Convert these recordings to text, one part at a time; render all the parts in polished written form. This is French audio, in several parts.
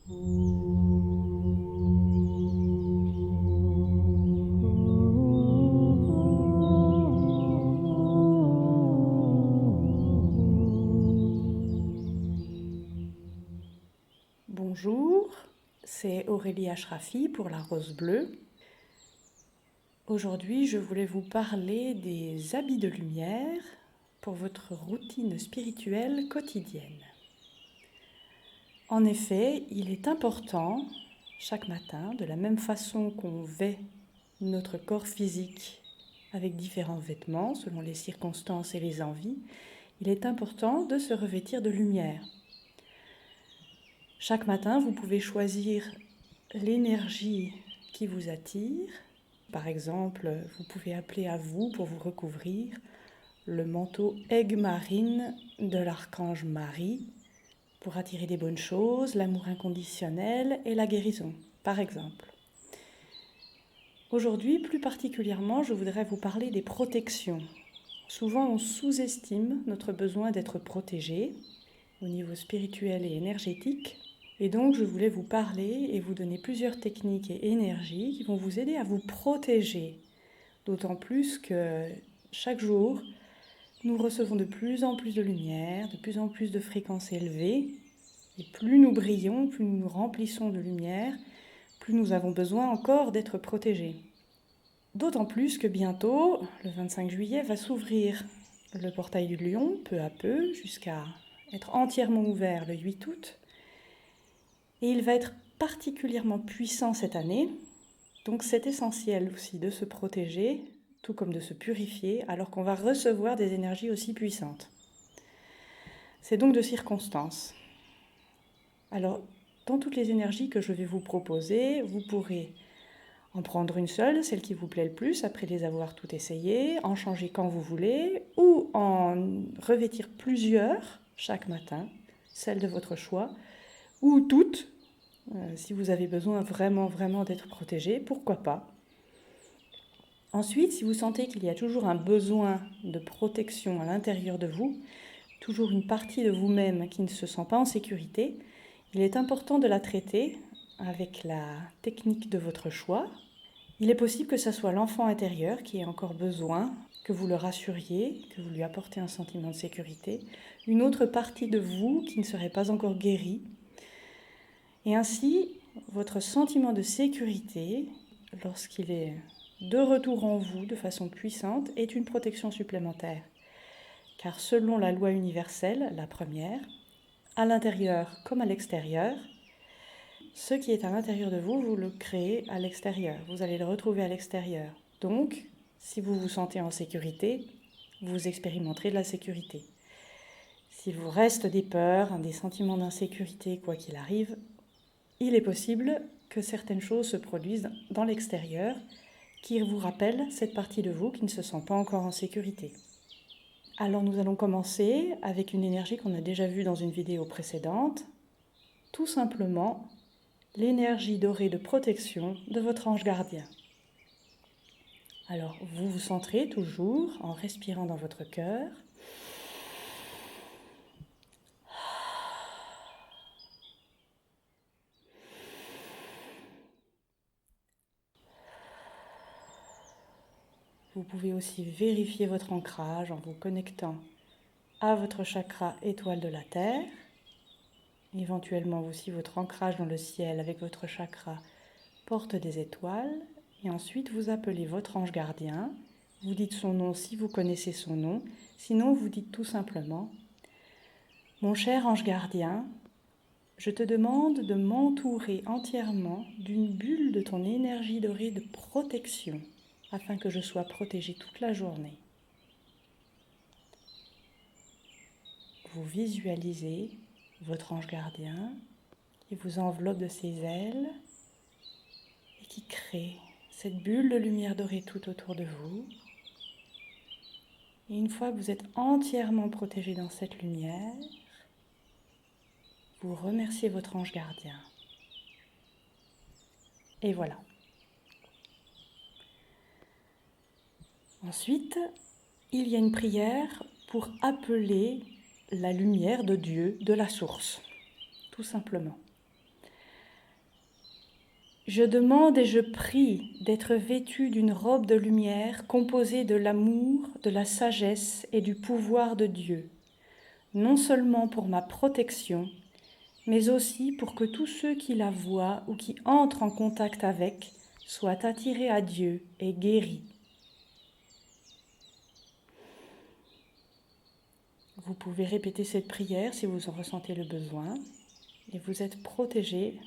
Bonjour, c'est Aurélie Ashrafi pour la Rose Bleue. Aujourd'hui, je voulais vous parler des habits de lumière pour votre routine spirituelle quotidienne. En effet, il est important, chaque matin, de la même façon qu'on vêt notre corps physique avec différents vêtements selon les circonstances et les envies, il est important de se revêtir de lumière. Chaque matin, vous pouvez choisir l'énergie qui vous attire. Par exemple, vous pouvez appeler à vous pour vous recouvrir le manteau aigue marine de l'archange Marie pour attirer des bonnes choses, l'amour inconditionnel et la guérison, par exemple. Aujourd'hui, plus particulièrement, je voudrais vous parler des protections. Souvent, on sous-estime notre besoin d'être protégé au niveau spirituel et énergétique. Et donc, je voulais vous parler et vous donner plusieurs techniques et énergies qui vont vous aider à vous protéger. D'autant plus que chaque jour, nous recevons de plus en plus de lumière, de plus en plus de fréquences élevées. Et plus nous brillons, plus nous nous remplissons de lumière, plus nous avons besoin encore d'être protégés. D'autant plus que bientôt, le 25 juillet, va s'ouvrir le portail du Lion, peu à peu, jusqu'à être entièrement ouvert le 8 août. Et il va être particulièrement puissant cette année, donc c'est essentiel aussi de se protéger, tout comme de se purifier, alors qu'on va recevoir des énergies aussi puissantes. C'est donc de circonstance. Alors, dans toutes les énergies que je vais vous proposer, vous pourrez en prendre une seule, celle qui vous plaît le plus, après les avoir toutes essayées, en changer quand vous voulez, ou en revêtir plusieurs chaque matin, celle de votre choix, ou toutes, si vous avez besoin vraiment d'être protégé, pourquoi pas. Ensuite, si vous sentez qu'il y a toujours un besoin de protection à l'intérieur de vous, toujours une partie de vous-même qui ne se sent pas en sécurité, il est important de la traiter avec la technique de votre choix. Il est possible que ce soit l'enfant intérieur qui ait encore besoin que vous le rassuriez, que vous lui apportez un sentiment de sécurité, une autre partie de vous qui ne serait pas encore guérie. Et ainsi, votre sentiment de sécurité, lorsqu'il est de retour en vous de façon puissante, est une protection supplémentaire. Car selon la loi universelle, la première, à l'intérieur comme à l'extérieur, ce qui est à l'intérieur de vous, vous le créez à l'extérieur. Vous allez le retrouver à l'extérieur. Donc, si vous vous sentez en sécurité, vous expérimenterez de la sécurité. S'il vous reste des peurs, des sentiments d'insécurité, quoi qu'il arrive, il est possible que certaines choses se produisent dans l'extérieur qui vous rappellent cette partie de vous qui ne se sent pas encore en sécurité. Alors nous allons commencer avec une énergie qu'on a déjà vue dans une vidéo précédente, tout simplement l'énergie dorée de protection de votre ange gardien. Alors, vous vous centrez toujours en respirant dans votre cœur. Vous pouvez aussi vérifier votre ancrage en vous connectant à votre chakra étoile de la Terre. Éventuellement aussi votre ancrage dans le ciel avec votre chakra porte des étoiles. Et ensuite, vous appelez votre ange gardien. Vous dites son nom si vous connaissez son nom. Sinon, vous dites tout simplement « Mon cher ange gardien, je te demande de m'entourer entièrement d'une bulle de ton énergie dorée de protection afin que je sois protégée toute la journée. » Vous visualisez votre ange gardien qui vous enveloppe de ses ailes et qui crée cette bulle de lumière dorée tout autour de vous. Et une fois que vous êtes entièrement protégé dans cette lumière, vous remerciez votre ange gardien. Et voilà. Ensuite, il y a une prière pour appeler la lumière de Dieu, de la source, tout simplement. Je demande et je prie d'être vêtu d'une robe de lumière composée de l'amour, de la sagesse et du pouvoir de Dieu, non seulement pour ma protection, mais aussi pour que tous ceux qui la voient ou qui entrent en contact avec soient attirés à Dieu et guéris. Vous pouvez répéter cette prière si vous en ressentez le besoin et vous êtes protégé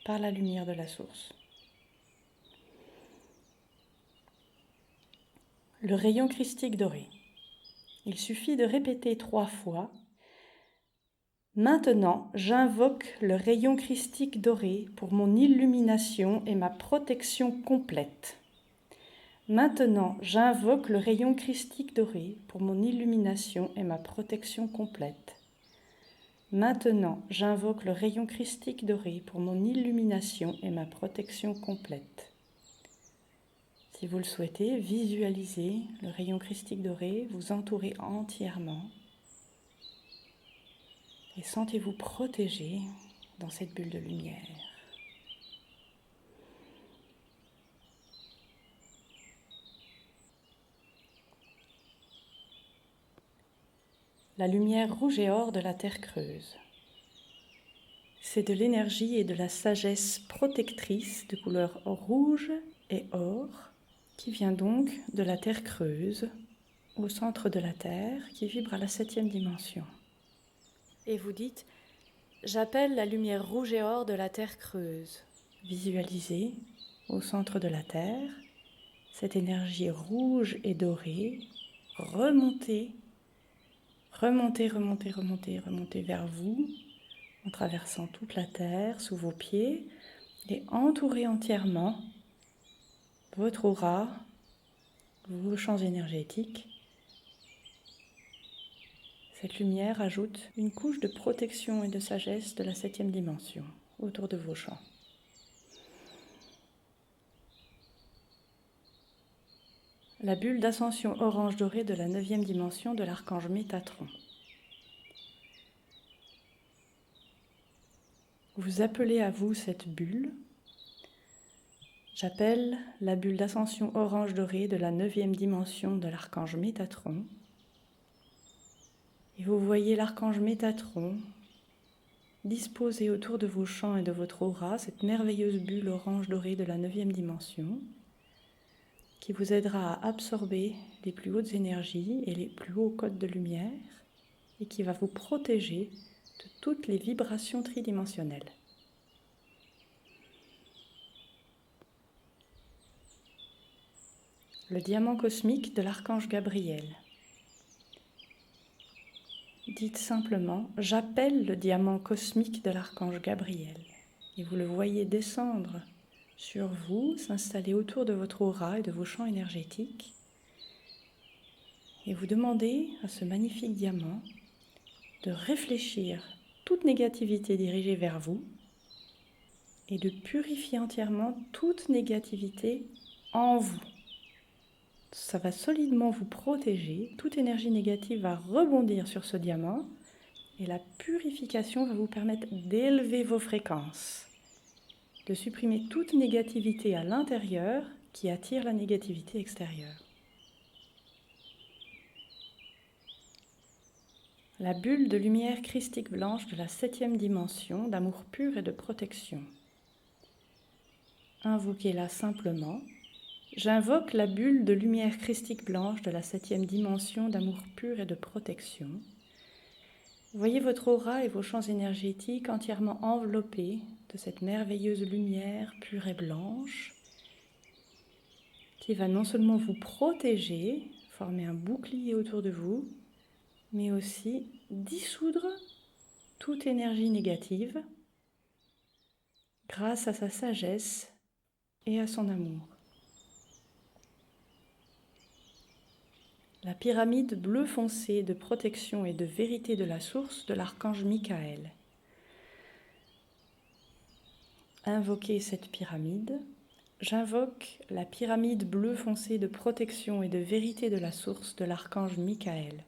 par la lumière de la source. Le rayon christique doré. Il suffit de répéter 3 fois. Maintenant, j'invoque le rayon christique doré pour mon illumination et ma protection complète. Maintenant, j'invoque le rayon christique doré pour mon illumination et ma protection complète. Maintenant, j'invoque le rayon christique doré pour mon illumination et ma protection complète. Si vous le souhaitez, visualisez le rayon christique doré vous entourer entièrement et sentez-vous protégé dans cette bulle de lumière. La lumière rouge et or de la terre creuse. C'est de l'énergie et de la sagesse protectrice de couleur rouge et or qui vient donc de la terre creuse, au centre de la terre, qui vibre à la 7e dimension. Et vous dites « J'appelle la lumière rouge et or de la terre creuse ». Visualisez au centre de la terre cette énergie rouge et dorée remonter vers vous en traversant toute la terre sous vos pieds et entourer entièrement votre aura, vos champs énergétiques. Cette lumière ajoute une couche de protection et de sagesse de la 7e dimension autour de vos champs. La bulle d'ascension orange dorée de la 9e dimension de l'archange Métatron. Vous appelez à vous cette bulle. J'appelle la bulle d'ascension orange dorée de la 9e dimension de l'archange Métatron. Et vous voyez l'archange Métatron disposer autour de vos champs et de votre aura cette merveilleuse bulle orange dorée de la 9e dimension qui vous aidera à absorber les plus hautes énergies et les plus hauts codes de lumière et qui va vous protéger de toutes les vibrations tridimensionnelles. Le diamant cosmique de l'archange Gabriel. Dites simplement « J'appelle le diamant cosmique de l'archange Gabriel » et vous le voyez descendre sur vous, s'installer autour de votre aura et de vos champs énergétiques et vous demandez à ce magnifique diamant de réfléchir toute négativité dirigée vers vous et de purifier entièrement toute négativité en vous. Ça va solidement vous protéger, toute énergie négative va rebondir sur ce diamant et la purification va vous permettre d'élever vos fréquences, de supprimer toute négativité à l'intérieur qui attire la négativité extérieure. La bulle de lumière christique blanche de la 7e dimension d'amour pur et de protection. Invoquez-la simplement. J'invoque la bulle de lumière christique blanche de la 7e dimension d'amour pur et de protection. Voyez votre aura et vos champs énergétiques entièrement enveloppés de cette merveilleuse lumière pure et blanche qui va non seulement vous protéger, former un bouclier autour de vous, mais aussi dissoudre toute énergie négative grâce à sa sagesse et à son amour. La pyramide bleu foncé de protection et de vérité de la source de l'archange Michael. Invoquez cette pyramide. J'invoque la pyramide bleu foncé de protection et de vérité de la source de l'archange Michael.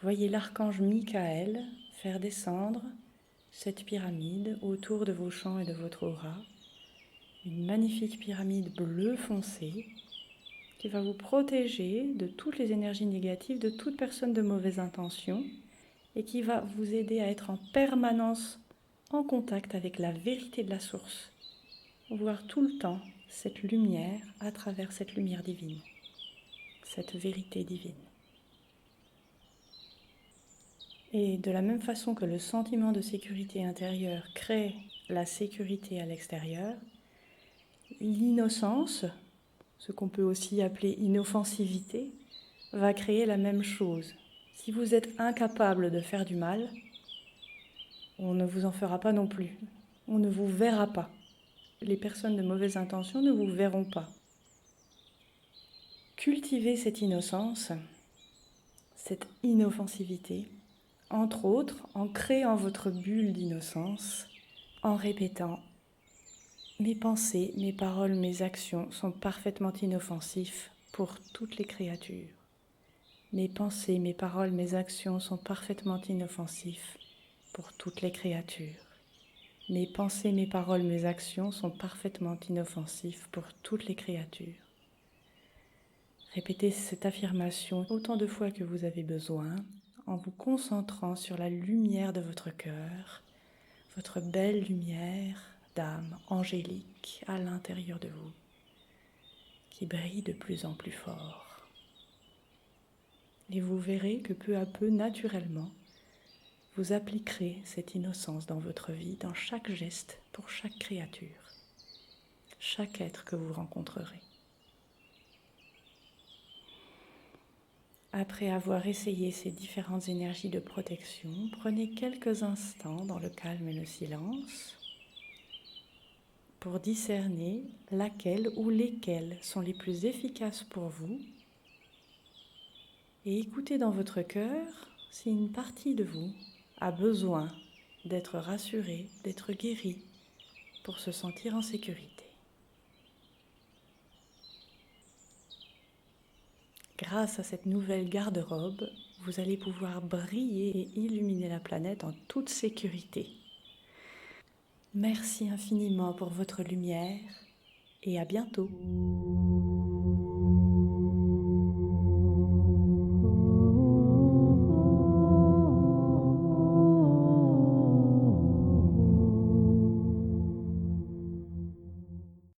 Voyez l'archange Michael faire descendre cette pyramide autour de vos champs et de votre aura une magnifique pyramide bleue foncé qui va vous protéger de toutes les énergies négatives, de toute personne de mauvaise intention et qui va vous aider à être en permanence en contact avec la vérité de la source. Voir tout le temps cette lumière à travers cette lumière divine, cette vérité divine. Et de la même façon que le sentiment de sécurité intérieure crée la sécurité à l'extérieur, l'innocence, ce qu'on peut aussi appeler inoffensivité, va créer la même chose. Si vous êtes incapable de faire du mal, on ne vous en fera pas non plus. On ne vous verra pas. Les personnes de mauvaise intention ne vous verront pas. Cultivez cette innocence, cette inoffensivité, entre autres en créant votre bulle d'innocence, en répétant « Mes pensées, mes paroles, mes actions sont parfaitement inoffensifs pour toutes les créatures. Mes pensées, mes paroles, mes actions sont parfaitement inoffensifs pour toutes les créatures. Mes pensées, mes paroles, mes actions sont parfaitement inoffensifs pour toutes les créatures. » Répétez cette affirmation autant de fois que vous avez besoin, en vous concentrant sur la lumière de votre cœur, votre belle lumière d'âme angélique à l'intérieur de vous, qui brille de plus en plus fort. Et vous verrez que peu à peu, naturellement, vous appliquerez cette innocence dans votre vie, dans chaque geste, pour chaque créature, chaque être que vous rencontrerez. Après avoir essayé ces différentes énergies de protection, prenez quelques instants dans le calme et le silence pour discerner laquelle ou lesquelles sont les plus efficaces pour vous et écoutez dans votre cœur si une partie de vous a besoin d'être rassurée, d'être guérie pour se sentir en sécurité. Grâce à cette nouvelle garde-robe, vous allez pouvoir briller et illuminer la planète en toute sécurité. Merci infiniment pour votre lumière et à bientôt.